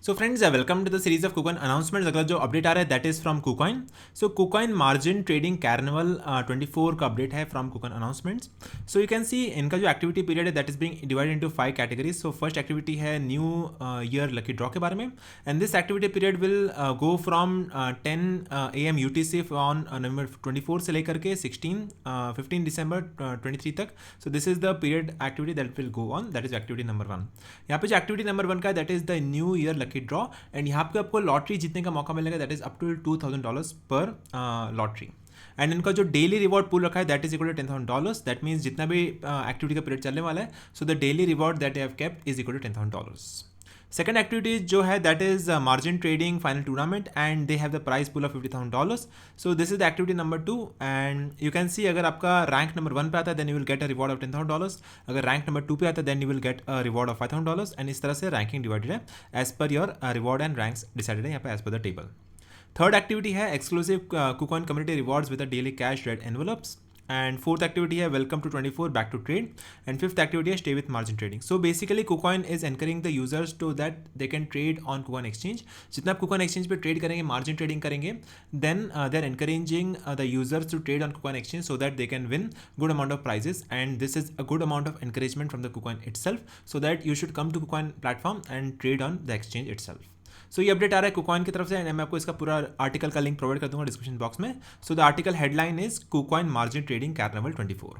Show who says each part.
Speaker 1: So friends welcome to the series of KuCoin announcements. अगला जो update आ रहा है that is from KuCoin. So KuCoin margin trading carnival 24 का update है from KuCoin announcements. So you can see इनका जो एक्टिविटी पीरियड है that is being divided into 5 categories. So first activity है न्यू ईयर लकी ड्रॉ के बारे में, and this activity period will go from 10 AM UTC on नवंबर 24 से लेकर के 15 दिसंबर 23 तक। सो this is the period activity that will go on, that is activity number 1। यहाँ पे जो एक्टिविटी नंबर 1 का that is the new year lucky draw, and यहाँ पे आपको लॉटरी जीतने का मौका मिलेगा दैट इज अप टू $2,000 पर लॉटरी। एंड इनका जो डेली रिवॉर्ड पूल रखा है that is equal to $10,000। That means जितना भी एक्टिविटी का पीरियड चलने वाला है, so the daily reward that have kept is equal to $10,000। Second activity जो है that is margin trading final tournament, and they have the price pool of $50,000। So this is the activity number 2, and you can see अगर आपका rank number 1 पे आता है then you will get a reward of $10,000। अगर rank number 2 पे आता है then you will get a reward of $5,000। And इस तरह से रैंकिंग डिवाइडेड है as per your reward and ranks decided है यहाँ पे as per the table. Third activity है exclusive KuCoin community rewards with daily cash red envelopes, and fourth activity है welcome to 24 back to trade, and fifth activity है stay with margin trading. So basically Kucoin is encouraging the users to that they can trade on Kucoin exchange. जितना आप Kucoin exchange पे trade करेंगे, margin trading करेंगे, then they are encouraging the users to trade on Kucoin exchange so that they can win good amount of prizes, and this is a good amount of encouragement from the Kucoin itself, so that you should come to Kucoin platform and trade on the exchange itself. सो ये update आ रहा है KuCoin की तरफ से, and मैं आपको इसका पूरा आर्टिकल का लिंक प्रोवाइड कर दूंगा डिस्क्रिप्शन बॉक्स में। So the article headline is KuCoin margin trading carnival 24।